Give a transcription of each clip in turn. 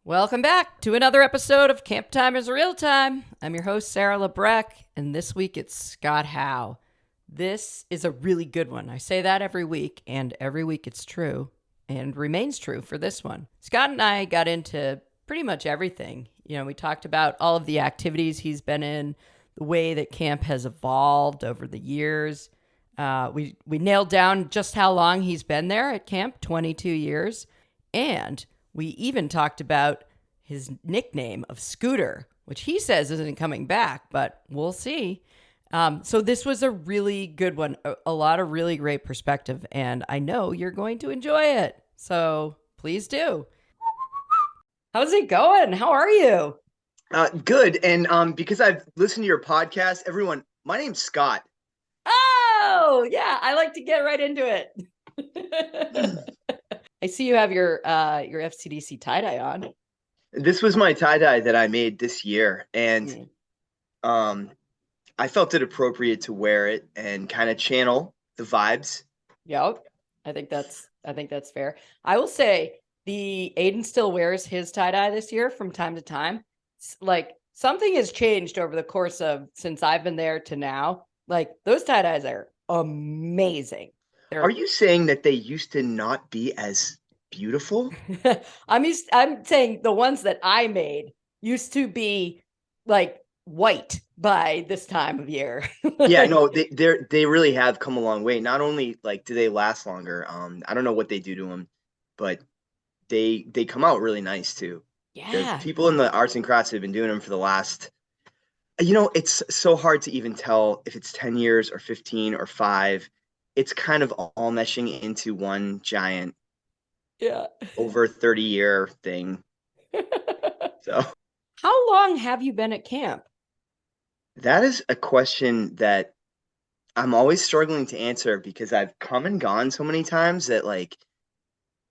Welcome back to another episode of Camp Time is Real Time. I'm your host, Sarah Lebrecq, and this week it's Scott Howe. This is a really good one. I say that every week, and every week it's true, and remains true for this one. Scott and I got into pretty much everything. You know, we talked about all of the activities he's been in, the way that camp has evolved over the years. We nailed down just how long he's been there at camp, 22 years, and we even talked about his nickname of Scooter, which he says isn't coming back, but we'll see. So this was a really good one, a lot of really great perspective, and I know you're going to enjoy it. So please do. How's it going? How are you? Good. And because I've listened to your podcast, everyone, my name's Scott. Oh, yeah. I like to get right into it. I see you have your FCDC tie-dye on. This was my tie-dye that I made this year, and I felt it appropriate to wear it and kind of channel the vibes. Yep. I think that's fair. I will say the Aiden still wears his tie-dye this year from time to time. Like something has changed over the course of since I've been there to now. Like those tie-dyes are amazing. Are you saying that they used to not be as beautiful? I'm saying the ones that I made used to be like white by this time of year. Yeah, no, they really have come a long way. Not only like do they last longer, I don't know what they do to them, but they come out really nice too. The Yeah. people in the arts and crafts have been doing them for the last, it's so hard to even tell if it's 10 years or 15 or 5. It's kind of all meshing into one giant over 30-year thing. So how long have you been at camp? that is a question that I'm always struggling to answer because I've come and gone so many times that like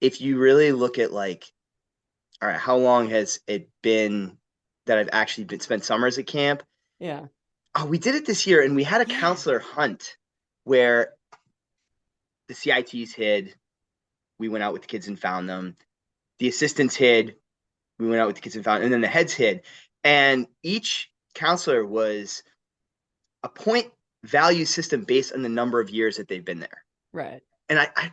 if you really look at like, all right, how long has it been that I've actually spent summers at camp? Yeah. Oh, we did it this year, and we had a counselor hunt where the CITs hid. We went out with the kids and found them. The assistants hid. We went out with the kids and found, and then the heads hid. And each counselor was a point value system based on the number of years that they've been there. Right. And I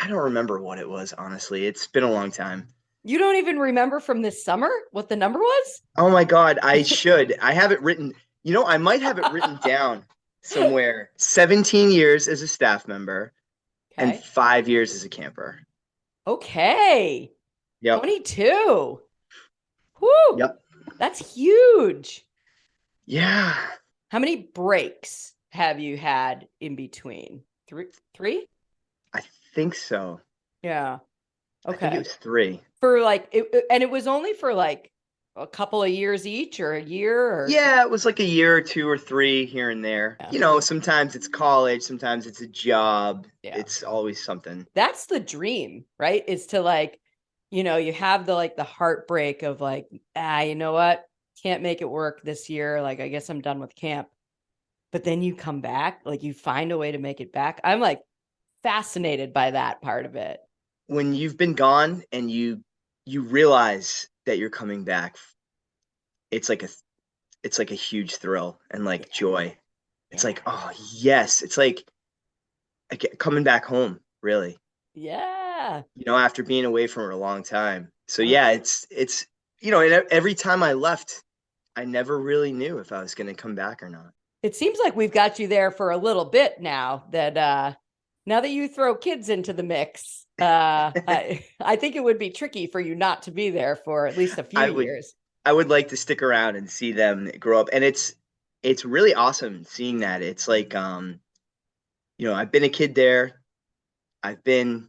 don't remember what it was, honestly. It's been a long time. You don't even remember from this summer what the number was? Oh my God, I should. I have it written. I might have it written down somewhere. 17 years as a staff member and 5 years as a camper. Okay. Yep. 22. Whoo. Yep. That's huge. Yeah. How many breaks have you had in between? Three? I think so. Yeah. Okay. I think it was 3. For like, and it was only for like a couple of years each or a year? Or... Yeah, it was like a year or 2 or 3 here and there. Yeah. Sometimes it's college, sometimes it's a job. Yeah. It's always something. That's the dream, right? Is to like, you have the heartbreak of like, you know what? Can't make it work this year. Like, I guess I'm done with camp. But then you come back, like you find a way to make it back. I'm like fascinated by that part of it. When you've been gone and you realize that you're coming back, it's like a huge thrill and like joy. It's like, oh yes, it's like coming back home, really. Yeah. After being away from it a long time. So yeah, it's and every time I left, I never really knew if I was going to come back or not. It seems like we've got you there for a little bit now that you throw kids into the mix. I think it would be tricky for you not to be there for at least a few years. I would like to stick around and see them grow up. And it's really awesome seeing that. It's like, I've been a kid there. I've been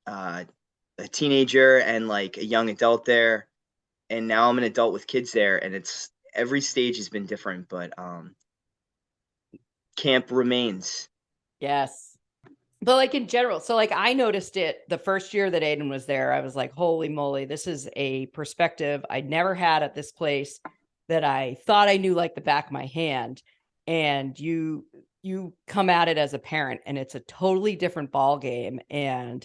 a teenager and like a young adult there. And now I'm an adult with kids there. And it's every stage has been different, but camp remains. Yes. But like in general, so like I noticed it the first year that Aiden was there. I was like, holy moly, this is a perspective I'd never had at this place that I thought I knew like the back of my hand. And you come at it as a parent and it's a totally different ball game. And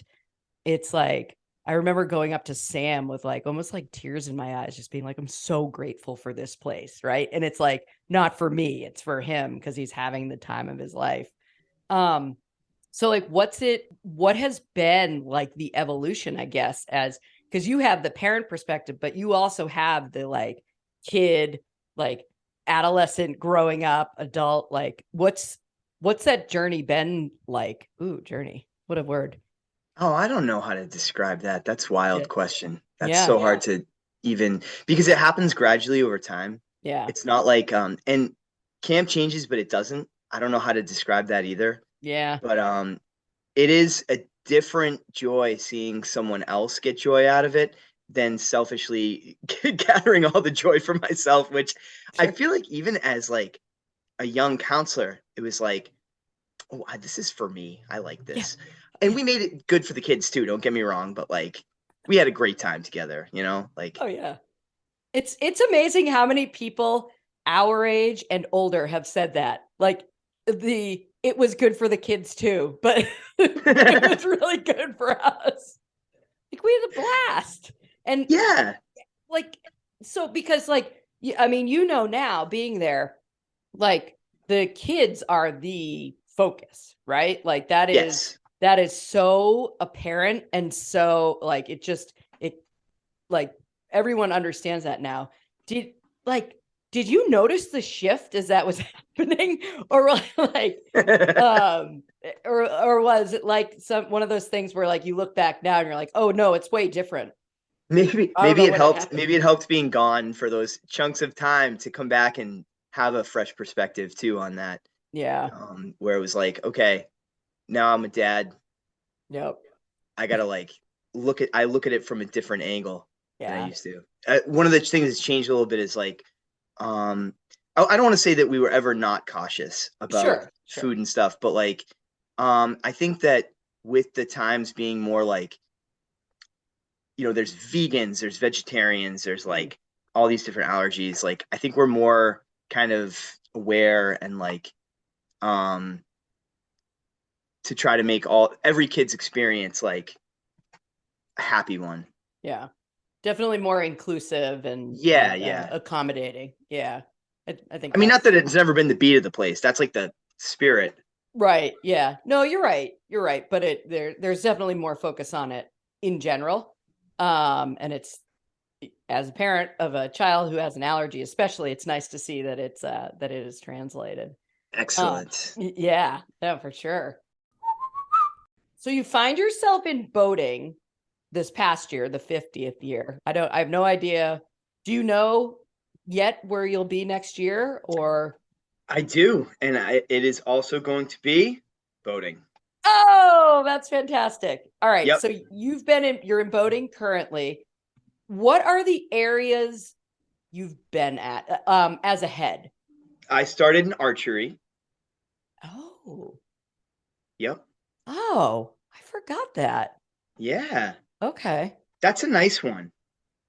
it's like, I remember going up to Sam with like almost like tears in my eyes, just being like, I'm so grateful for this place. Right. And it's like, not for me, it's for him because he's having the time of his life. Um, so like, what has been like the evolution, I guess, as because you have the parent perspective, but you also have the like kid, like adolescent, growing up, adult, like what's that journey been like? Ooh, journey. What a word. Oh, I don't know how to describe that. That's a Yeah. wild question. That's Yeah. so hard to even because it happens gradually over time. Yeah. It's not like and camp changes, but it doesn't. I don't know how to describe that either. Yeah. But it is a different joy seeing someone else get joy out of it than selfishly gathering all the joy for myself, which I Sure. feel like even as like a young counselor, it was like, oh, this is for me. I like Yeah. this. And Yeah. we made it good for the kids too, don't get me wrong, but like we had a great time together, like Oh yeah. It's amazing how many people our age and older have said that. Like it was good for the kids too, but it was really good for us. Like we had a blast. And yeah. like so because like I mean, now being there, like the kids are the focus, right? Like Yes. that is so apparent and so like it like everyone understands that now. Did like did you notice the shift as that was happening, or like or was it like one of those things where like you look back now and you're like, oh no, it's way different. maybe I don't maybe know it what had helped happened. maybe it helped being gone for those chunks of time to come back and have a fresh perspective too on that. Yeah. Where it was like, okay, now I'm a dad. Yep. I gotta like look at it from a different angle than I Yeah. used to. One of the things that's changed a little bit is like, um, I don't want to say that we were ever not cautious about Sure. Sure. food and stuff, but like, I think that with the times being more like, there's vegans, there's vegetarians, there's Mm. like all these different allergies. Like, I think we're more kind of aware and like, um, to try to make every kid's experience like a happy one. Yeah. Definitely more inclusive Yeah, and yeah. accommodating. Yeah. I think I mean, not that's that it's never been the beat of the place. That's like the spirit. right. Yeah. No, you're right. You're right. But there's definitely more focus on it in general. And it's as a parent of a child who has an allergy, especially, it's nice to see that that it is translated. Excellent. Yeah, yeah, for sure. So you find yourself in boating this past year, the 50th year. I have no idea. Do you know yet where you'll be next year or? I do, and it is also going to be boating. Oh, that's fantastic. All right. Yep. So you're in boating currently. What are the areas you've been at as a head? I started in archery. Oh, Yep. oh, I forgot that. Yeah. Okay. That's a nice one.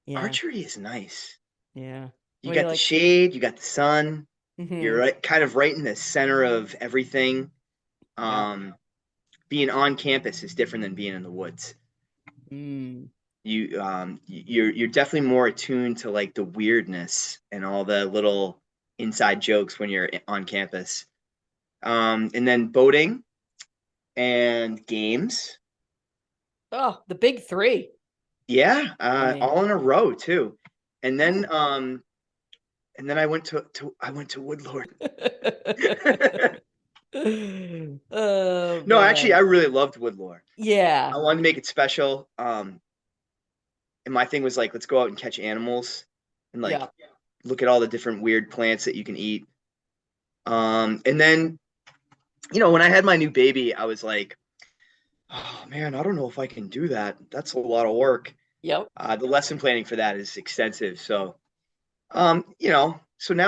Yeah. Archery is nice. Yeah. You What do you got the like? shade, you got the sun. You're Hmm. right, kind of right in the center of everything. Yeah. Um, Being on campus is different than being in the woods. Mm. You're definitely more attuned to like the weirdness and all the little inside jokes when you're on campus. And then boating and games. Oh, the big three. Yeah, I mean, all in a row too. And then oh. um and then I went to Woodlore. Oh No, actually I man. really loved Woodlore. Yeah. I wanted to make it special. And my thing was like, let's go out and catch animals and like Yeah. look at all the different weird plants that you can eat. And then, when I had my new baby, I was like, oh man, I don't know if I can do that. That's a lot of work. Yep. The lesson planning for that is extensive. So now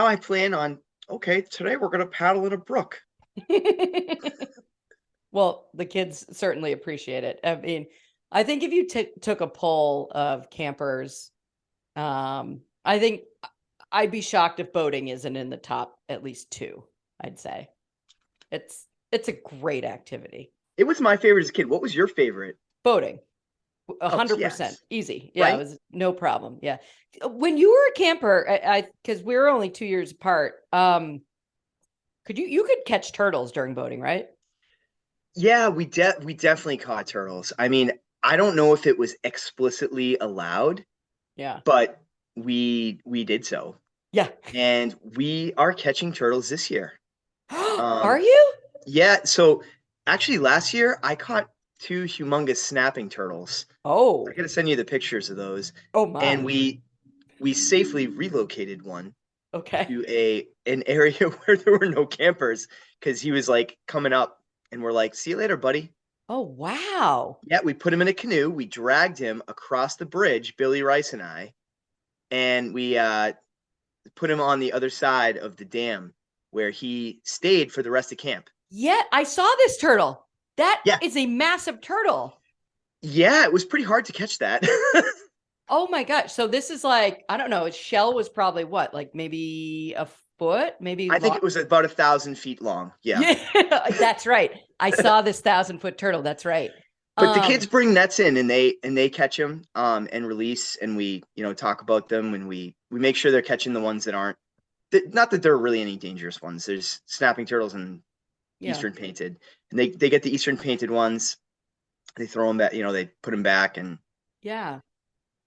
I plan on, okay, today we're gonna paddle in a brook. Well, the kids certainly appreciate it. I mean, I think if you took a poll of campers, I think I'd be shocked if boating isn't in the top at least two. I'd say it's a great activity. It was my favorite as a kid. What was your favorite? Boating. Oh, 100% yes. easy. Yeah, it Right? was no problem. Yeah. When you were a camper, because we were only 2 years apart, you could catch turtles during boating, right? Yeah, we definitely caught turtles. I mean, I don't know if it was explicitly allowed, Yeah. but we did so. Yeah. And we are catching turtles this year. Are Um, you? yeah, so actually last year I caught two humongous snapping turtles. I Oh, gotta send you the pictures of those. oh And my. we safely relocated one Okay. to a an area where there were no campers because he was like coming up and we're like, see you later, buddy. Oh, wow. Yeah, we put him in a canoe. We dragged him across the bridge, Billy Rice and I, and we put him on the other side of the dam where he stayed for the rest of camp. Yeah, I saw this turtle. That Yeah, is a massive turtle. yeah, it was pretty hard to catch that. Oh my gosh. So this is like, I don't know, its shell was probably what, like maybe a foot, maybe I think long. it was about 1,000 feet long. Yeah. Yeah, that's right. I saw this 1,000-foot turtle. That's right. But the kids Um, bring nets in and they catch them and release and we talk about them and we make sure they're catching the ones that aren't not that there are really any dangerous ones. There's snapping turtles and yeah. eastern painted and they get the eastern painted ones. They throw them back, they put them back and Yeah.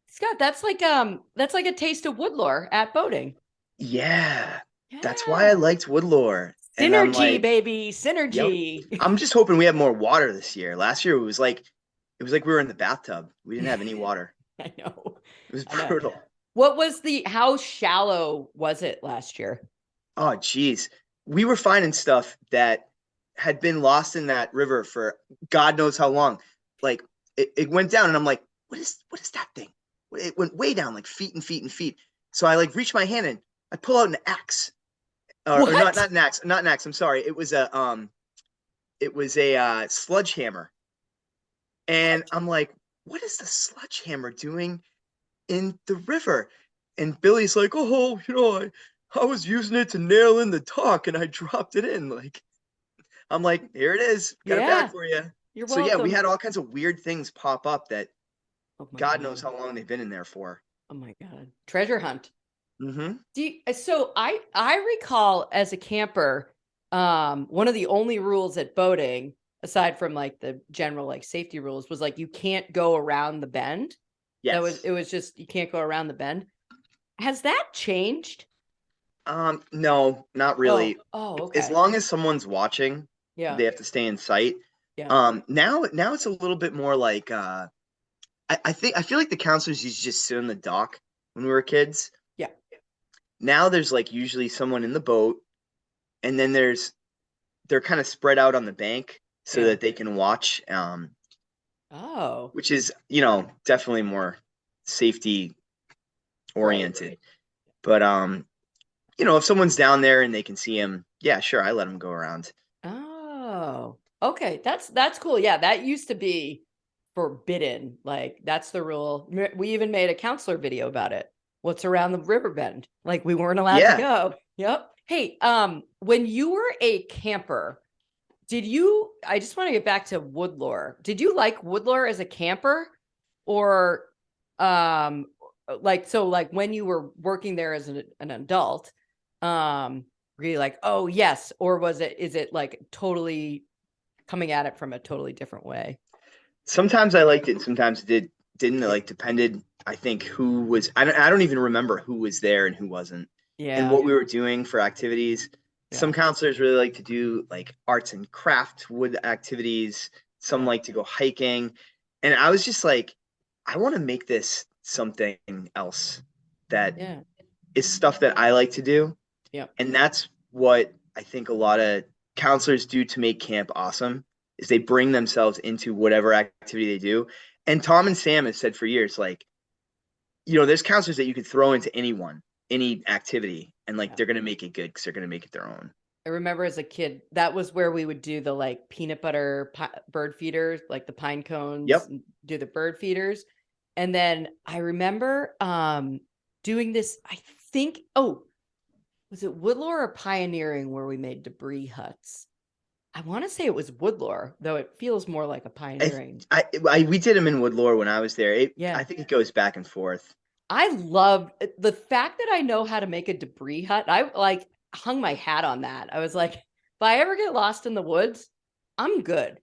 Scott, that's like a taste of Woodlore at boating. yeah, that's why I Yeah. liked Woodlore. And I'm Synergy, like, baby. yep. Synergy. I'm just hoping we have more water this year. Last year it was like we were in the bathtub. We didn't have any water. I know. It was I know. brutal. How shallow was it last year? Oh, geez. We were finding stuff that had been lost in that river for God knows how long. Like it went down, and I'm like, what is that thing? It went way down, like feet and feet and feet. So I like reach my hand and I pull out an axe, or not What? not an axe, not an axe. I'm sorry. It was a sledgehammer, and I'm like, what is the sledgehammer doing in the river? And Billy's like, oh, I was using it to nail in the dock and I dropped it in. Like, I'm like, here it is. Got it back Yeah. for you. You're So yeah, we welcome. had all kinds of weird things pop up that Oh my God knows God. how long they've been in there for. Oh my God. Treasure hunt. Mm-hmm. So I recall as a camper, one of the only rules at boating, aside from like the general like safety rules, was like you can't go around the bend. Yes. It was just you can't go around the bend. Has that changed? No, not Oh, really. oh, As okay. long as someone's watching, Yeah, they have to stay in sight. yeah, Now it's a little bit more like I feel like the counselors used to just sit on the dock when we were kids. yeah. Now there's like usually someone in the boat, and then they're kind of spread out on the bank so Yeah. that they can watch, Oh, which is definitely more safety right. oriented. But if someone's down there and they can see him, yeah, sure, I let them go around. Oh, okay. That's cool. Yeah, that used to be forbidden. Like that's the rule. We even made a counselor video about it. What's around the river bend? Like we weren't allowed to Yeah. go. Yep. Hey, when you were a camper, I just want to get back to Woodlore. Did you like Woodlore as a camper or um like when you were working there as an adult, were you like, oh yes, or is it like totally coming at it from a totally different way? Sometimes I liked it, sometimes didn't. It Yeah. like depended, I think, who was I don't even remember who was there and who wasn't and Yeah. what we were doing for activities. Yeah. Some counselors really like to do like arts and craft wood activities. Some Yeah. like to go hiking. And I was just like, I want to make this something else that Yeah. is stuff that I like to do. Yeah. And that's what I think a lot of counselors do to make camp awesome is they bring themselves into whatever activity they do. And Tom and Sam have said for years, like, there's counselors that you could throw into any activity, and like Yeah. they're gonna make it good because they're gonna make it their own. I remember as a kid, that was where we would do the like peanut butter bird feeders, like the pine cones, Yep. and do the bird feeders. And then I remember doing this, I think, oh, was it Woodlore or Pioneering where we made debris huts? I want to say it was Woodlore, though it feels more like a pioneering. We did them in Woodlore when I was there. Yeah. I think it goes back and forth. I love the fact that I know how to make a debris hut. I like hung my hat on that. I was like, if I ever get lost in the woods, I'm good.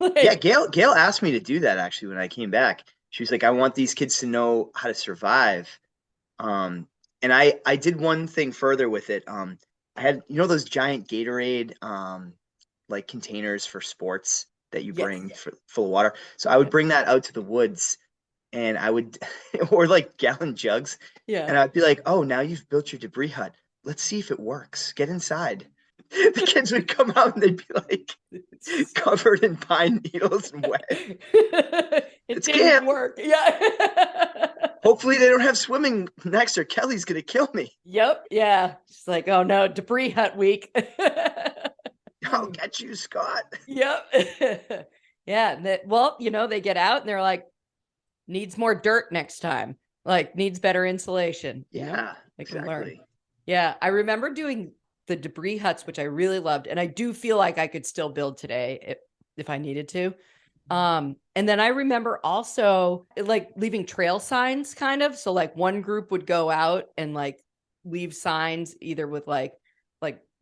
Yeah, Like, Gail asked me to do that actually when I came back. She was like, I want these kids to know how to survive. Um, and I did one thing further with it. I had, those giant Gatorade like containers for sports that you yes. bring full of water. So I would Yep. bring that out to the woods and I would or like gallon jugs, Yeah. and I'd be like, "Oh, now you've built your debris hut. Let's see if it works. Get inside." The kids would come out and they'd be like covered in pine needles and wet. It It's didn't camp. work. Yeah. Hopefully they don't have swimming next or Kelly's gonna kill me. Yep. Yeah. Just like, oh no, debris hut week. I'll get you, Scott. Yep. Yeah. Well, they get out and they're like, needs more dirt next time. Like needs better insulation. Yeah, They can learn. exactly. Yeah. I remember doing the debris huts, which I really loved. And I do feel like I could still build today if I needed to. And then I remember also like leaving trail signs kind of. So like one group would go out and like leave signs either with like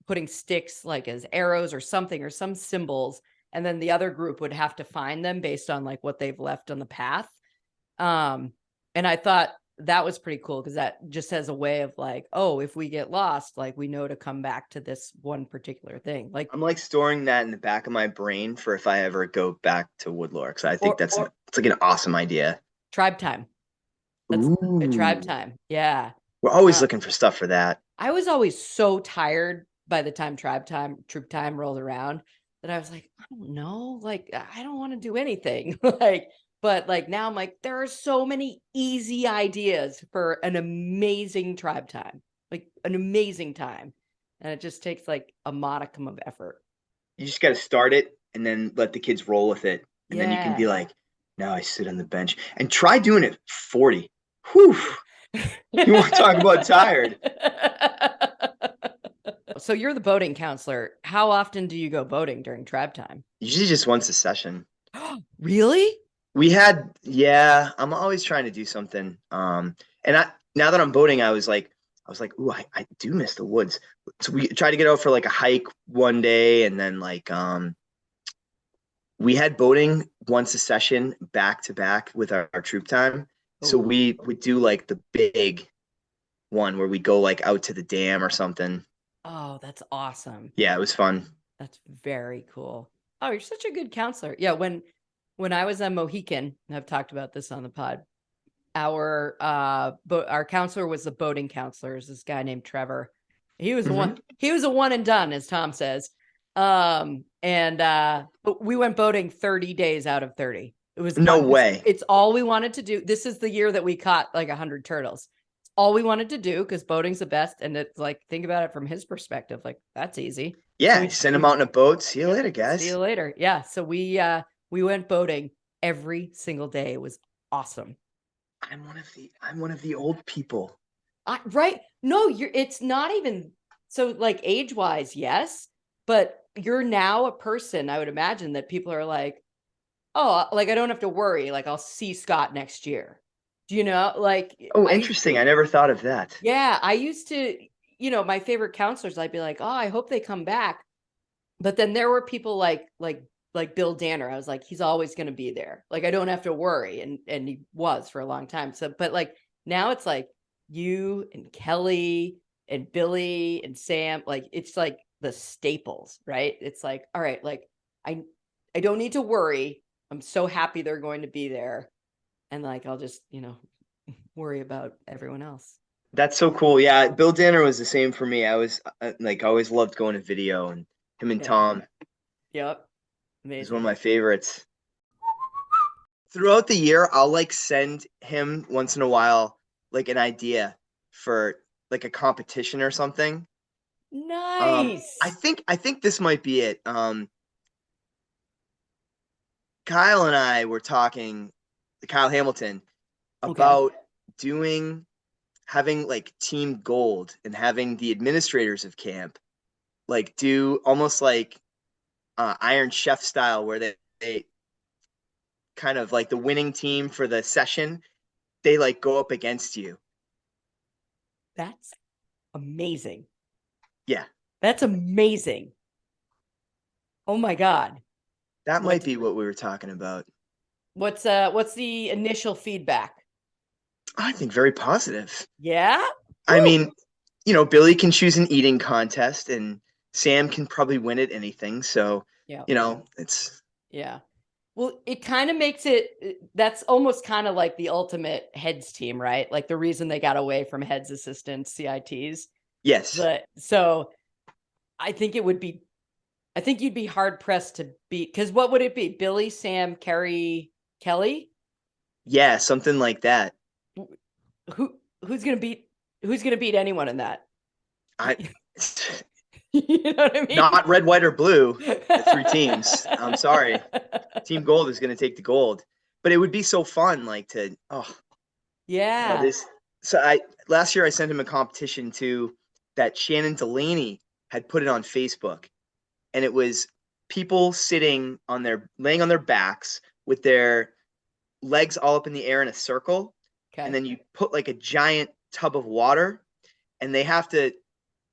putting sticks like as arrows or something or some symbols. And then the other group would have to find them based on like what they've left on the path. And I thought that was pretty cool because that just has a way of like, oh, if we get lost, like we know to come back to this one particular thing. Like I'm like storing that in the back of my brain for if I ever go back to Woodlore because I think or it's like an awesome idea. tribe time. That's a tribe Ooh, time. Yeah. we're always Uh, looking for stuff for that. I was always so tired by the time troop time rolled around that I was like, I don't know, like I don't want to do anything. But like now I'm like, there are so many easy ideas for an amazing tribe time, like an amazing time. And it just takes like a modicum of effort. You just got to start it and then let the kids roll with it, and then you can Yeah. be like, now I sit on the bench and try doing it 40. Whew. You want to talk about tired? So you're the boating counselor. How often do you go boating during tribe time? Usually just once a session. Really? Yeah, I'm always trying to do something. And now that I'm boating, I was like, ooh, I do miss the woods. So we tried to get out for like a hike one day, and then like we had boating once a session back to back with our troop time. So Oh, we would do like the big one where we go like out to the dam or something. oh, that's awesome. Yeah, it was fun. That's very cool. Oh, you're such a good counselor. Yeah, when I was a Mohican, and I've talked about this on the pod, our counselor was the boating counselor, is this guy named Trevor. He was a one and done, as Tom says. But we went boating 30 days out of 30. It was No way. it's all we wanted to do. This is the year that we caught like 100 turtles. It's all we wanted to do because boating's the best. And it's like, think about it from his perspective. Like, that's easy. Yeah, send them out in a boat. See you later, See guys. you later. Yeah. So we went boating every single day. It was awesome. I'm one of the old people. Right. No, it's not even so like age wise, yes, but you're now a person, I would imagine that people are like, oh, like I don't have to worry. Like I'll see Scott next year. Do you know? Like Oh, interesting. I never thought of that. yeah, I used to, my favorite counselors, I'd be like, oh, I hope they come back. But then there were people like Bill Danner. I was like, he's always going to be there. Like I don't have to worry, and he was for a long time. So, but like now it's like you and Kelly and Billy and Sam. Like it's like the staples, right? It's like, all right, like I I don't need to worry. I'm so happy they're going to be there, and like I'll just worry about everyone else. That's so cool. Yeah, Bill Danner was the same for me. I was like, I always loved going to video, and him and Yeah. Tom Yep. is one of Amazing. my favorites. Throughout the year, I'll like send him once in a while like an idea for like a competition or something. I Nice. think this might be it. Kyle and I were talking, Kyle Hamilton, Okay. about doing having like team gold and having the administrators of camp like do almost like Iron Chef style, where they kind of like the winning team for the session, they like go up against you. That's amazing. Yeah. That's amazing. Oh my God. That might be what we were talking about. What's the initial feedback? I think very positive. Yeah. I mean, Billy can choose an eating contest and Sam can probably win at anything. So, Yeah. it's. Yeah. Well, it kind of makes that's almost kind of like the ultimate heads team, right? Like the reason they got away from heads assistants, CITs. Yes. So I think you'd be hard pressed to beat, because what would it be? Billy, Sam, Kerry, Kelly? Yeah, something like that. Who's gonna beat anyone in that? I You know what I mean? Not red, white, or blue. The three teams. I'm sorry. Team Gold is going to take the gold, but it would be so fun, like yeah. this. So last year I sent him a competition too that Shannon Delaney had put it on Facebook, and it was people laying on their backs with their legs all up in the air in a circle, and then you put like a giant tub of water, and they have to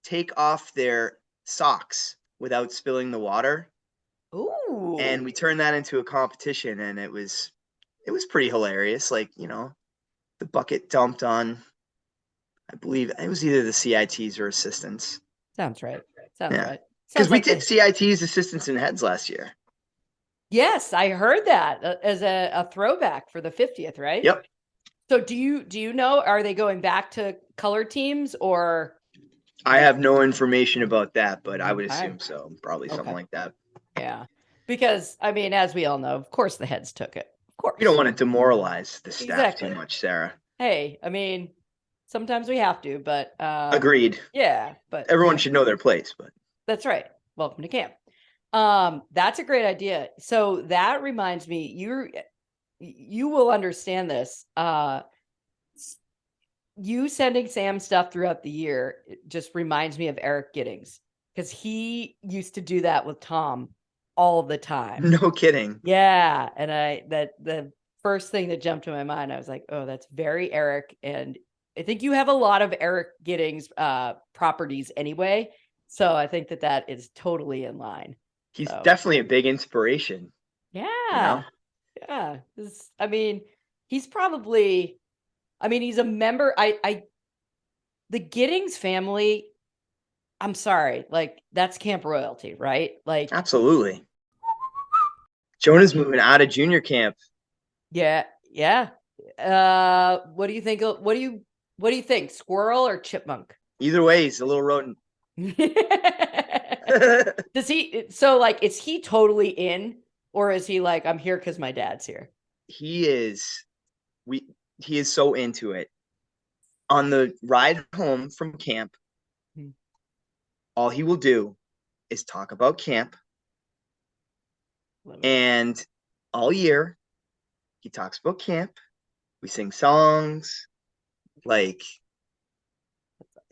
take off their socks without spilling the water. Ooh. And we turned that into a competition, and it was pretty hilarious. Like, the bucket dumped on, I believe it was either the CITs or assistants. Sounds right. Sounds right. Because we did CITs, assistants, and heads last year. Yes, I heard that as a throwback for the 50th, right? Yep. So do you know, are they going back to color teams, or? I have no information about that, but I would assume so. Probably something like that. Yeah. Because, I mean, as we all know, of course the heads took it. Of course. You don't want to demoralize the staff too much, Sarah. Hey, I mean, sometimes we have to, but agreed. Yeah, but everyone should know their place. But that's right. Welcome to camp. That's a great idea. So that reminds me, you will understand this. You sending Sam stuff throughout the year, it just reminds me of Eric Giddings, because he used to do that with Tom all the time. No kidding. Yeah. And the first thing that jumped to my mind, I was like, oh, that's very Eric. And I think you have a lot of Eric Giddings properties anyway. So I think that is totally in line. He's definitely a big inspiration. Yeah. Yeah. I mean, he's probably, he's a member. The Giddings family, I'm sorry, like that's camp royalty, right? Like, absolutely. Jonah's moving out of junior camp. Yeah. Yeah. What do you think? What do you think? Squirrel or chipmunk? Either way, he's a little rodent. Does he, so like, is he totally in, or is he like, I'm here because my dad's here? He is so into it. On the ride home from camp, all he will do is talk about camp. And all year, he talks about camp. We sing songs. Like,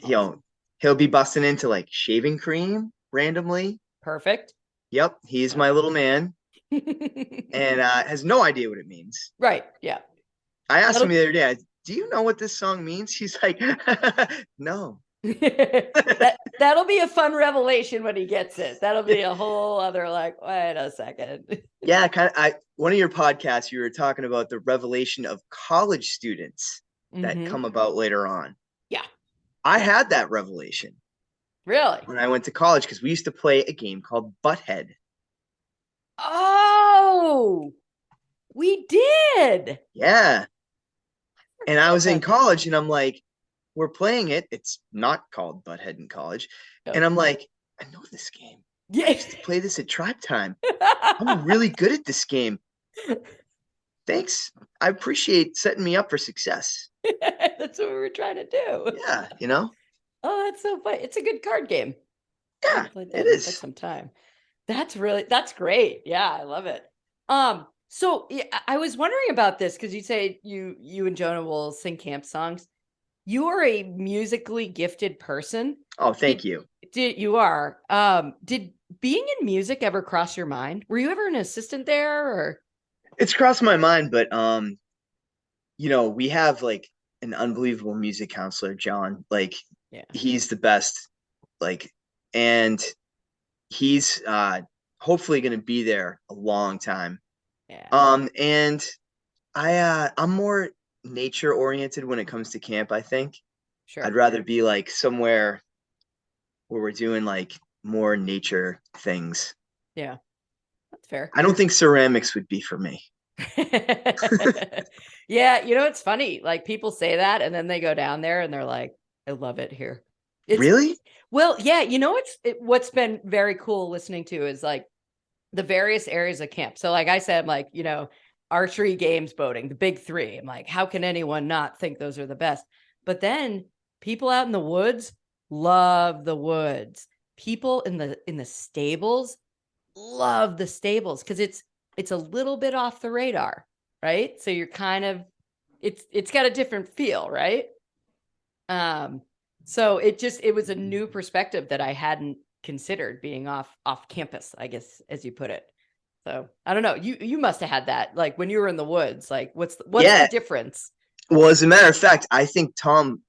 awesome. He'll be busting into like shaving cream randomly. Perfect. Yep, he's my little man. And has no idea what it means. Right. Yeah. I asked him the other day, do you know what this song means? He's like, no. That'll be a fun revelation when he gets it. That'll be a whole other, like, wait a second. Yeah, one of your podcasts, you were talking about the revelation of college students that come about later on. Yeah. I had that revelation. Really? When I went to college, because we used to play a game called Butthead. Oh, we did. Yeah. And I was in college, and I'm like, we're playing it. It's not called Butthead in college. And I'm like, I know this game. Yeah. I used to play this at Tribe Time. I'm really good at this game. Thanks. I appreciate setting me up for success. That's what we were trying to do. Yeah, Oh, that's so fun. It's a good card game. Yeah, it is. Some time. That's great. Yeah, I love it. So yeah, I was wondering about this, because you say you and Jonah will sing camp songs. You are a musically gifted person. Oh, thank you. You are. Did being in music ever cross your mind? Were you ever an assistant there or? It's crossed my mind, but we have like an unbelievable music counselor, John. Like Yeah. he's the best. Like, and he's hopefully going to be there a long time. Yeah. And I'm more nature oriented when it comes to camp, I think. Sure. I'd rather be like somewhere where we're doing like more nature things. Yeah. That's fair. I don't think ceramics would be for me. Yeah, it's funny. Like people say that and then they go down there and they're like, I love it here. It's Really? well, yeah, what's been very cool listening to is like the various areas of camp. So like I said, like, archery, games, boating, the big three. I'm like, how can anyone not think those are the best? But then people out in the woods love the woods. People in the stables love the stables because it's a little bit off the radar, right? So you're kind of it's got a different feel, right? So it was a new perspective that I hadn't considered being off campus, I guess, as you put it. So I don't know. You must have had that like when you were in the woods. Like what's the difference? Well, as a matter of fact, I think Tom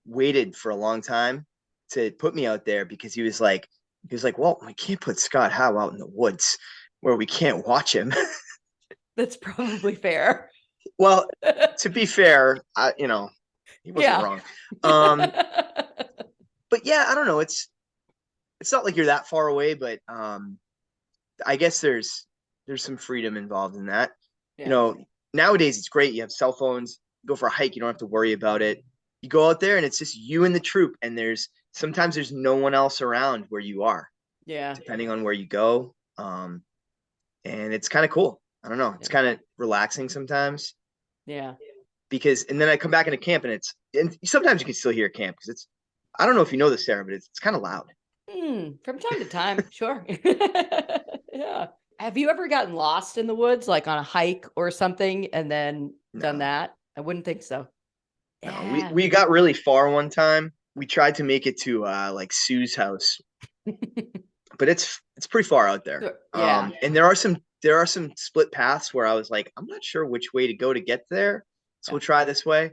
waited for a long time to put me out there because he was like, well, we can't put Scott Howe out in the woods where we can't watch him. That's probably fair. Well, to be fair, he wasn't wrong. But yeah, I don't know. It's not like you're that far away, but I guess there's some freedom involved in that. Yeah. Nowadays it's great. You have cell phones. You go for a hike. You don't have to worry about it. You go out there and it's just you and the troop. And sometimes there's no one else around where you are. Yeah. Depending on where you go. And it's kind of cool. I don't know. It's kind of relaxing sometimes. Yeah. And then I come back into camp and sometimes you can still hear camp because I don't know if you know this, Sarah, but it's kind of loud. From time to time. Sure. Yeah. Have you ever gotten lost in the woods, like on a hike or something, and then done that? I wouldn't think so. No, Yeah. we got really far one time. We tried to make it to like Sue's house, but it's pretty far out there. Yeah. And there are some split paths where I was like, I'm not sure which way to go to get there, so we'll try this way.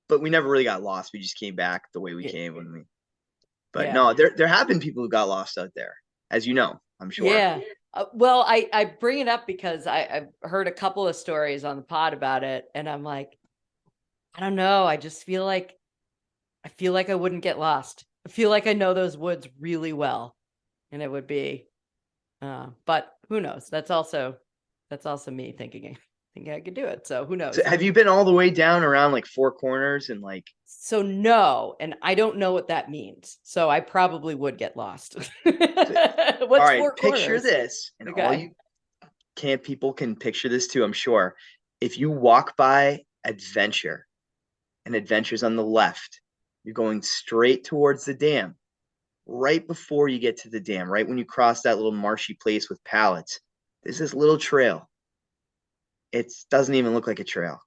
But we never really got lost. We just came back the way we came when we. But no, there have been people who got lost out there, as you know, I'm sure. Yeah. Well, I bring it up because I've heard a couple of stories on the pod about it, and I'm like, I don't know. I just feel like I wouldn't get lost. I feel like I know those woods really well, and it would be. But who knows? That's also me thinking I could do it. So who knows? So have you been all the way down around like Four Corners and like? So no, and I don't know what that means. So I probably would get lost. All right, picture this, and all you camp people can picture this too, I'm sure. If you walk by Adventure, and Adventure's on the left, you're going straight towards the dam. Right before you get to the dam, right when you cross that little marshy place with pallets, there's this little trail. It doesn't even look like a trail.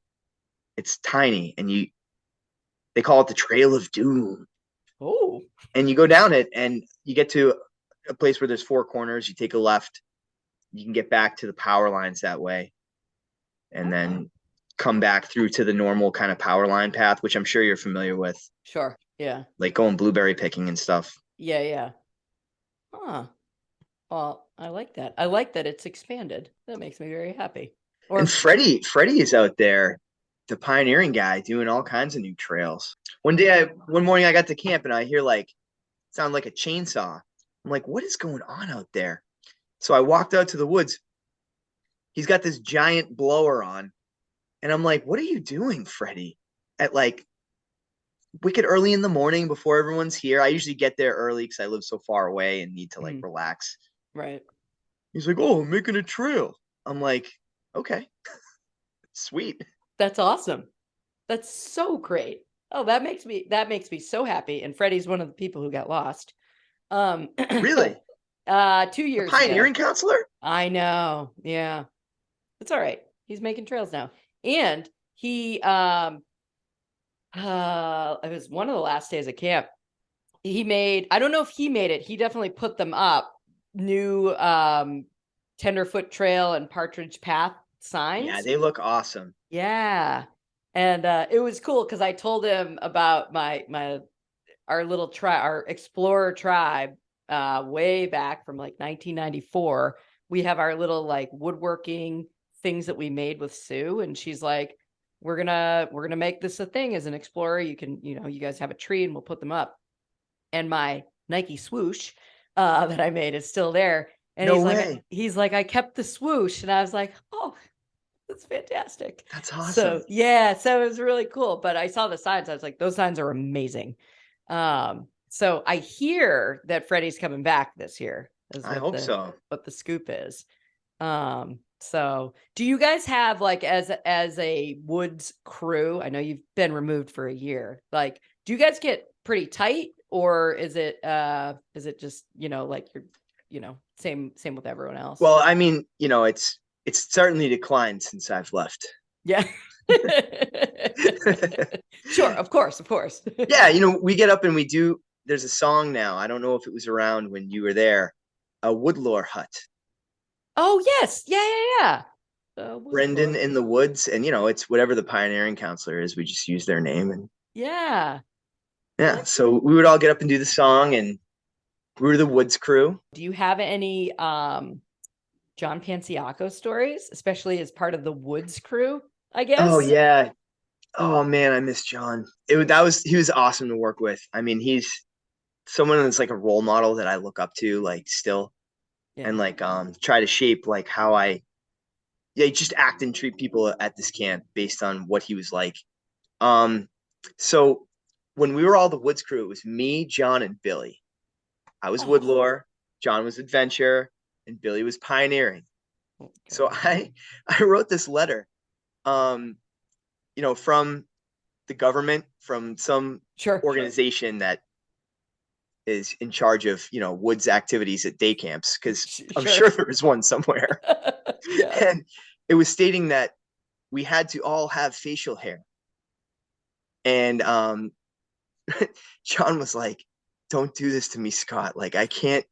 It's tiny, and they call it the Trail of Doom. Oh. And you go down it, and you get to a place where there's Four Corners. You take a left. You can get back to the power lines that way, and then come back through to the normal kind of power line path, which I'm sure you're familiar with. Sure. Yeah. Like going blueberry picking and stuff. Yeah. Yeah. Huh. Well, I like that. I like that it's expanded. That makes me very happy. And Freddie is out there, the pioneering guy, doing all kinds of new trails. One morning I got to camp and I hear sound like a chainsaw. I'm like, what is going on out there? So I walked out to the woods. He's got this giant blower on. And I'm like, what are you doing, Freddie? At like wicked early in the morning before everyone's here. I usually get there early because I live so far away and need to like relax. Right. He's like, oh, I'm making a trail. I'm like, okay, sweet. That's awesome. That's so great. Oh, that makes me so happy. And Freddie's one of the people who got lost. Really? 2 years ago. Pioneering counselor? I know. Yeah. It's all right. He's making trails now. And he it was one of the last days of camp. I don't know if he made it. He definitely put them up. new Tenderfoot Trail and Partridge Path signs. Yeah, they look awesome. Yeah. And it was cool because I told him about our little our explorer tribe way back from like 1994. We have our little like woodworking things that we made with Sue, and she's like, we're gonna make this a thing as an explorer. You can, you guys have a tree and we'll put them up. And my Nike swoosh that I made is still there. And No way. he's like, I kept the swoosh. And I was like, oh, that's fantastic. That's awesome. So yeah, so it was really cool. But I saw the signs. I was like, those signs are amazing. So I hear that Freddie's coming back this year. I hope so. What the scoop is. So do you guys have like as a woods crew? I know you've been removed for a year. Like, do you guys get pretty tight, or is it just, like you're, same with everyone else? Well, I mean, it's certainly declined since I've left. Yeah. Sure, of course. Yeah, we get up and there's a song now. I don't know if it was around when you were there. A Woodlore hut. Oh yes, yeah. Brendan in the Woods, and it's whatever the pioneering counselor is. We just use their name, and yeah. So we would all get up and do the song, and we were the Woods crew. Do you have any John Panciaco stories, especially as part of the Woods crew, I guess? Oh yeah. Oh man, I miss John. He was awesome to work with. I mean, he's someone that's like a role model that I look up to, like still, and like try to shape like how I just act and treat people at this camp based on what he was like. So when we were all the Woods crew, it was me, John, and Billy. I was Woodlore, John was Adventure, and Billy was Pioneering. Okay. So I wrote this letter, from the government, from some organization that is in charge of, Woods activities at day camps, because I'm sure there was one somewhere. Yeah. And it was stating that we had to all have facial hair. And John was like, don't do this to me, Scott. Like, I can't.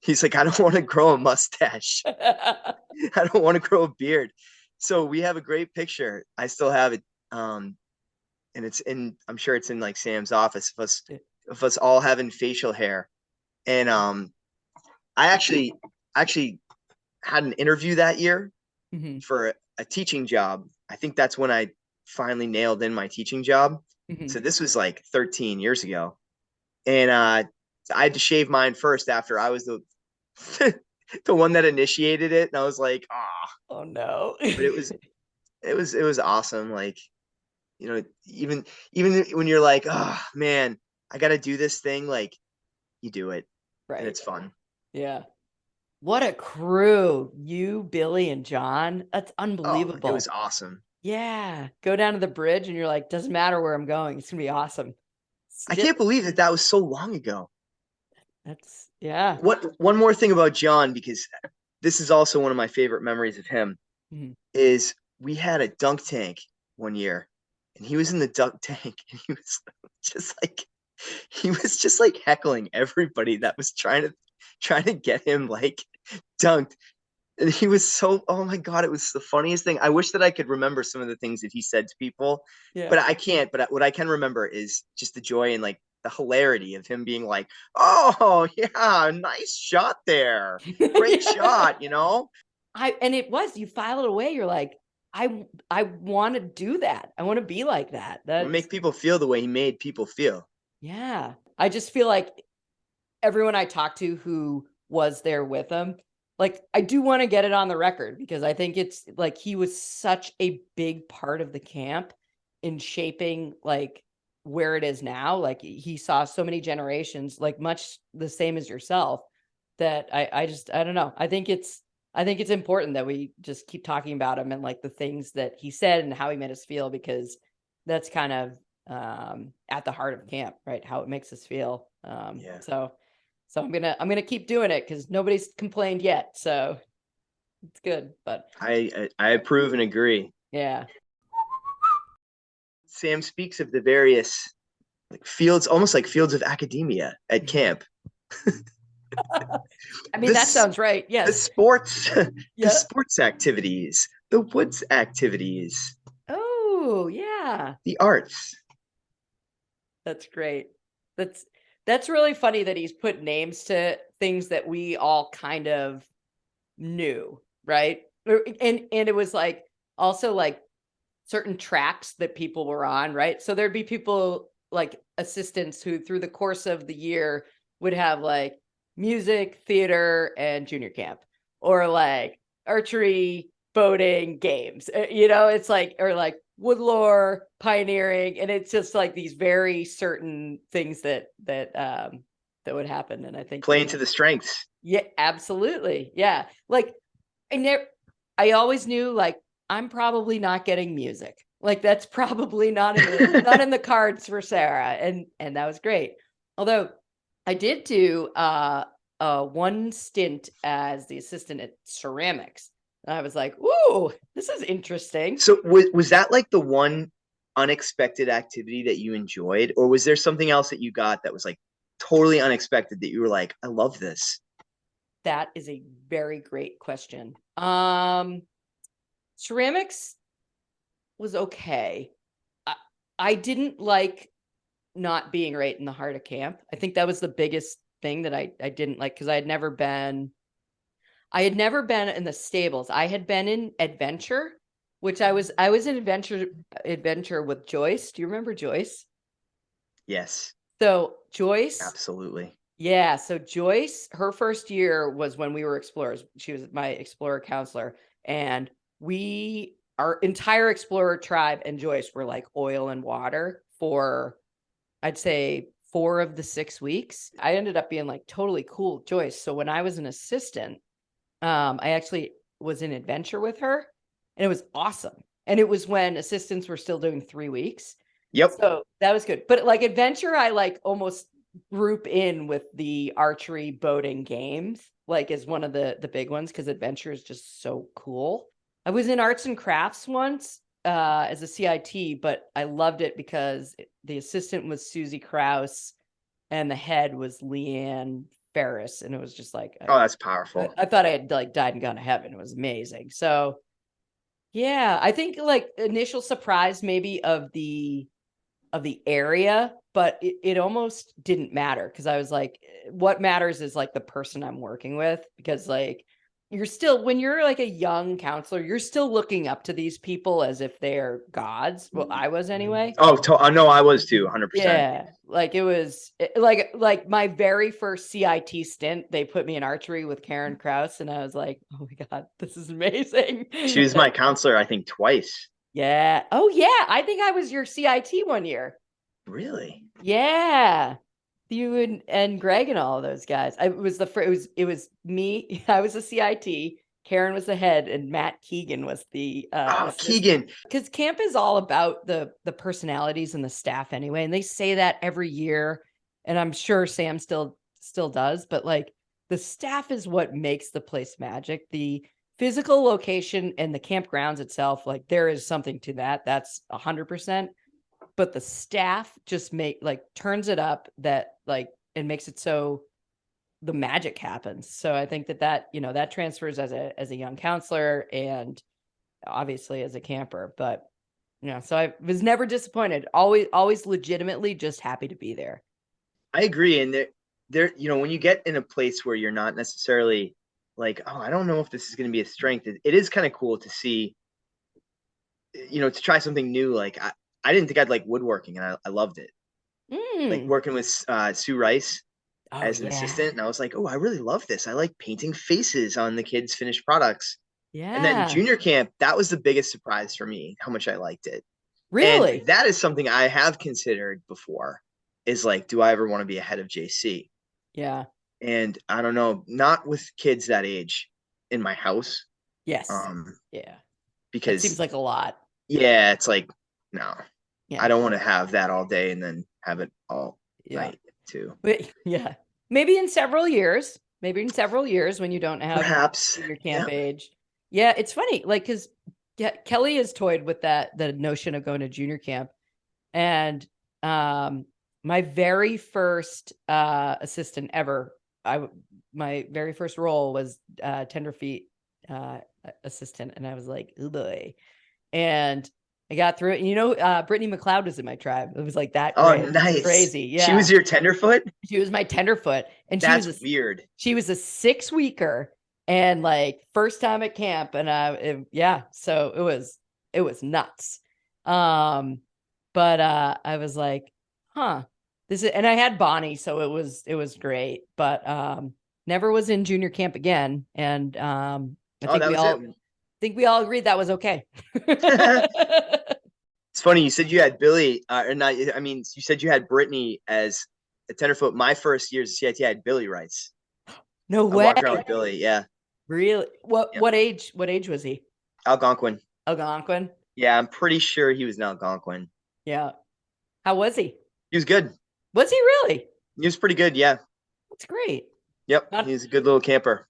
He's like, I don't want to grow a mustache. I don't want to grow a beard. So we have a great picture. I still have it. And I'm sure it's in like Sam's office of us all having facial hair. And I actually had an interview that year for a teaching job. I think that's when I finally nailed in my teaching job. So this was like 13 years ago. And I had to shave mine first after I was the the one that initiated it. And I was like, oh no. But it was awesome. Like, even when you're like, oh man, I got to do this thing, like you do it. Right. And it's fun. Yeah. What a crew. You, Billy, and John. That's unbelievable. Oh, it was awesome. Yeah. Go down to the bridge and you're like, doesn't matter where I'm going. It's going to be awesome. I can't believe that was so long ago. That's, yeah. One more thing about John, because this is also one of my favorite memories of him, is we had a dunk tank one year, and he was in the dunk tank, and he was just like heckling everybody that was trying to get him like dunked. And he was so, oh my God, it was the funniest thing. I wish that I could remember some of the things that he said to people, but I can't. But what I can remember is just the joy and like the hilarity of him being like, oh yeah, nice shot there. Great shot, And it was, you file it away. You're like, I want to do that. I want to be like that. That make people feel the way he made people feel. Yeah. I just feel like everyone I talked to who was there with him, like, I do want to get it on the record, because I think it's like he was such a big part of the camp in shaping like where it is now. Like, he saw so many generations, like much the same as yourself, that I don't know. I think it's important that we just keep talking about him and like the things that he said and how he made us feel, because that's kind of at the heart of camp, right? How it makes us feel. So I'm gonna keep doing it, because nobody's complained yet. So it's good. But I approve and agree. Yeah. Sam speaks of the various like fields, almost like fields of academia at camp. I mean, The that sounds right. the Yes. sports the Yeah. sports activities, the woods activities, Oh, yeah. the arts. That's great. That's that's really funny that he's put names to things that we all kind of knew, right? And it was like also like certain tracks that people were on, right? So there'd be people like assistants who through the course of the year would have like music, theater, and junior camp, or like archery, boating, games. It's like, or like woodlore, pioneering, and it's just like these very certain things that would happen. And I think Playing to the strengths. yeah, absolutely. Yeah. Like I never I always knew like I'm probably not getting music. Like that's probably not in the cards for Sarah. And that was great. Although I did do one stint as the assistant at ceramics. And I was like, ooh, this is interesting. So was that like the one unexpected activity that you enjoyed, or was there something else that you got that was like totally unexpected that you were like, I love this? That is a very great question. Ceramics was okay. I, I didn't like not being right in the heart of camp. I think that was the biggest thing that I didn't like because I had never been in the stables. I had been in adventure, which I was in adventure with Joyce. Do you remember Joyce? Yes, So Joyce, absolutely. yeah. So Joyce, her first year was when we were explorers. She was my explorer counselor, and our entire explorer tribe and Joyce were like oil and water for I'd say 4 of the 6 weeks. I ended up being like totally cool with Joyce. So when I was an assistant, I actually was in adventure with her and it was awesome. And it was when assistants were still doing 3 weeks. Yep. So that was good. But like adventure, I like almost group in with the archery boating games, like as one of the big ones, because adventure is just so cool. I was in arts and crafts once as a CIT, but I loved it because the assistant was Susie Krause and the head was Leanne Ferris. And it was just like, Oh, that's powerful. I thought I had like died and gone to heaven. It was amazing. So yeah, I think like initial surprise maybe of the area, but it almost didn't matter because I was like, what matters is like the person I'm working with because like you're still when you're like a young counselor, you're still looking up to these people as if they're gods. Well, I was anyway. Oh, no, I was too, 100%. Yeah, like it was like my very first CIT stint, they put me in archery with Karen Kraus, and I was like, oh my God, this is amazing. She was my counselor, I think, twice. Yeah. Oh yeah, I think I was your CIT one year. Really? Yeah. You and Greg and all of those guys. It was me. I was a CIT. Karen was the head, and Matt Keegan was the Oh, assistant. Keegan. Because camp is all about the personalities and the staff anyway, and they say that every year. And I'm sure Sam still does, but like the staff is what makes the place magic. The physical location and the campgrounds itself, like there is something to that. That's 100%, but the staff just turns it up that like and makes it so the magic happens. So I think that transfers as a young counselor and obviously as a camper. But so I was never disappointed. Always legitimately just happy to be there. I agree. And when you get in a place where you're not necessarily like, oh, I don't know if this is going to be a strength, it is kind of cool to see, to try something new. Like, I didn't think I'd like woodworking, and I loved it. Like Mm. working with Sue Rice Oh as an yeah. assistant. And I was like, oh, I really love this. I like painting faces on the kids' finished products. And then Yeah. junior camp, that was the biggest surprise for me, how much I liked it. And Really? that is something I have considered before is like, do I ever want to be a head of JC? Yeah. And I don't know, not with kids that age in my house. Yes. Um, Yeah. That seems because like a lot. yeah, it's like, no, I Yeah. don't want to have that all day and then have it all Yeah. night too. But yeah, maybe in several years, when you don't have Perhaps. your camp Yeah. age. Yeah, it's funny, like because yeah, Kelly has toyed with the notion of going to junior camp, and my very first assistant ever, my very first role was tenderfeet assistant, and I was like, oh boy. And I got through it. And Brittany McLeod was in my tribe. It was like that Oh, great. nice. Crazy. Yeah. She was your tenderfoot? She was my tenderfoot. And That's weird. She was a 6-weeker and like first time at camp. And so it was nuts. But I was like, huh, and I had Bonnie, so it was great, but never was in junior camp again. And I think we all agreed that was okay. It's funny. You said you had Billy, or not. I mean, you said you had Brittany as a tenderfoot. My first years of CIT, I had Billy Rice. No I way. walked around with Billy. Yeah. Really? What age was he? Algonquin. Algonquin? Yeah, I'm pretty sure he was an Algonquin. Yeah. How was he? He was good. Was he really? He was pretty good. Yeah. That's great. Yep. He's a good little camper.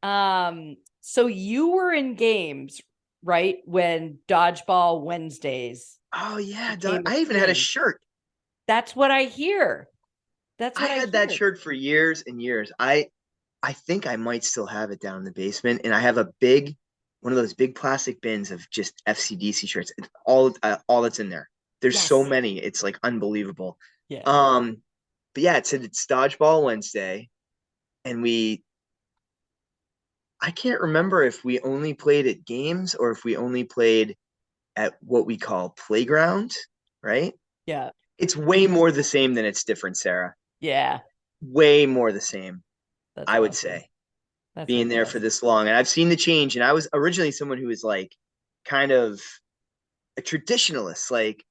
So you were in games, right? When Dodgeball Wednesdays. Oh yeah. I even had a shirt. That's what I hear. I had that shirt for years and years. I think I might still have it down in the basement, and I have one of those big plastic bins of just FCDC shirts. It's all that's in there. There's so many. It's like unbelievable. Yeah. But yeah, it's Dodgeball Wednesday, and I can't remember if we only played at games or if we only played at what we call playground, right? Yeah. It's way more the same than it's different, Sarah. Yeah. Way more the same. That's I would say. That's being there for this long. And I've seen the change. And I was originally someone who was like kind of a traditionalist. Like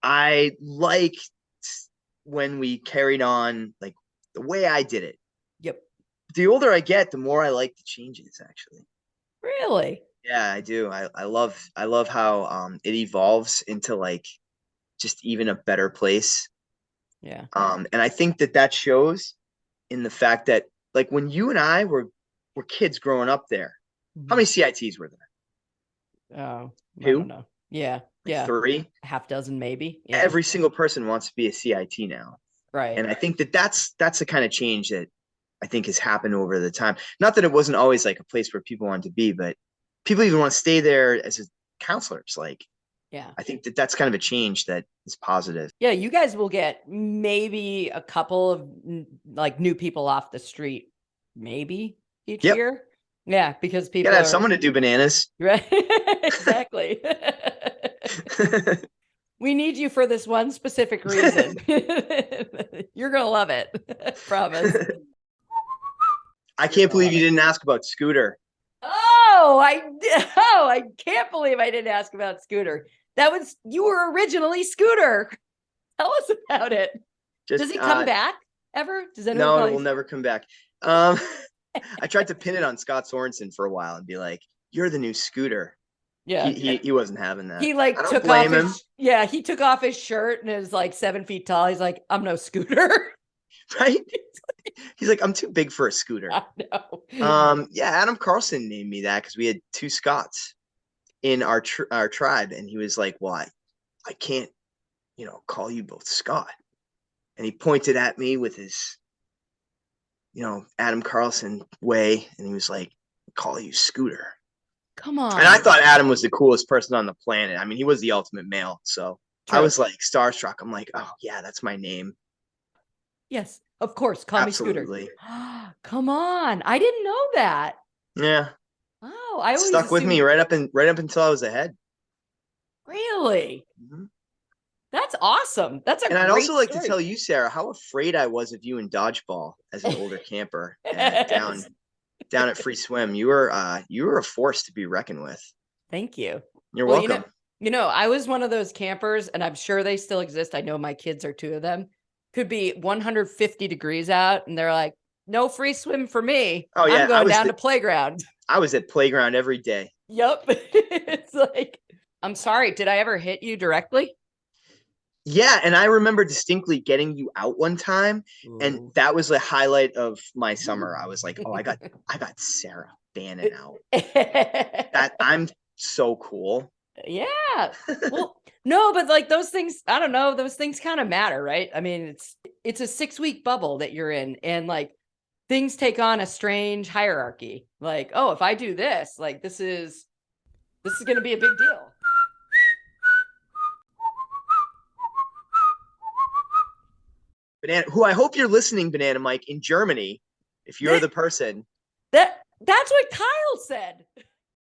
I liked when we carried on like the way I did it. Yep. The older I get, the more I like the changes, actually. Really? Yeah, I do. I love how it evolves into like just even a better place. Yeah. And I think that shows in the fact that like when you and I were kids growing up there, how many CITs were there? Oh, 2? I don't know. Yeah. Yeah. 3? A half dozen, maybe. Yeah. Every single person wants to be a CIT now. Right. And I think that's the kind of change that I think has happened over the time. Not that it wasn't always like a place where people wanted to be, but people even want to stay there as counselors. Like, yeah, I think that's kind of a change that is positive. Yeah, you guys will get maybe a couple of like new people off the street, maybe each year. Yeah, because people gotta have someone to do bananas. Right. Exactly. We need you for this one specific reason. You're gonna love it. Promise. I can't believe you didn't ask about Scooter. I can't believe I didn't ask about Scooter. You were originally Scooter. Tell us about it. Does he come back ever? No, it will never come back. I tried to pin it on Scott Sorensen for a while and be like, "You're the new Scooter." Yeah, he wasn't having that. He like took off his he took off his shirt and is like 7 feet tall. He's like, "I'm no Scooter." Right? He's like, "I'm too big for a Scooter." I know. Adam Carlson named me that because we had 2 Scotts in our tribe, and he was like, "Well, I can't, call you both Scott." And he pointed at me with his, Adam Carlson way, and he was like, "Call you Scooter." Come on. And I thought Adam was the coolest person on the planet. I mean, he was the ultimate male. So True. I was like starstruck. I'm like, oh yeah, that's my name. Yes, of course. Call me Scooter. Come on. I didn't know that. Yeah. Oh, I always stuck with me right up until I was ahead. Really? Mm-hmm. That's awesome. That's a and I'd also like to tell you, Sarah, how afraid I was of you in dodgeball as an older camper down at Free Swim. You were a force to be reckoned with. Thank you. You're welcome. I was one of those campers, and I'm sure they still exist. I know my kids are 2 of them. Could be 150 degrees out, and they're like, "No free swim for me." Oh yeah, I'm going down to playground. I was at playground every day. Yep. It's like, I'm sorry. Did I ever hit you directly? Yeah, and I remember distinctly getting you out one time, and that was the highlight of my summer. I was like, "Oh, I got Sarah Bannon out." That I'm so cool. Yeah. Well, no, but like those things, I don't know, those things kind of matter, right? I mean, it's a 6-week bubble that you're in, and like things take on a strange hierarchy. Like, oh, if I do this, like this is going to be a big deal. Banana, who I hope you're listening, Banana Mike, in Germany, if you're the person. That's what Kyle said.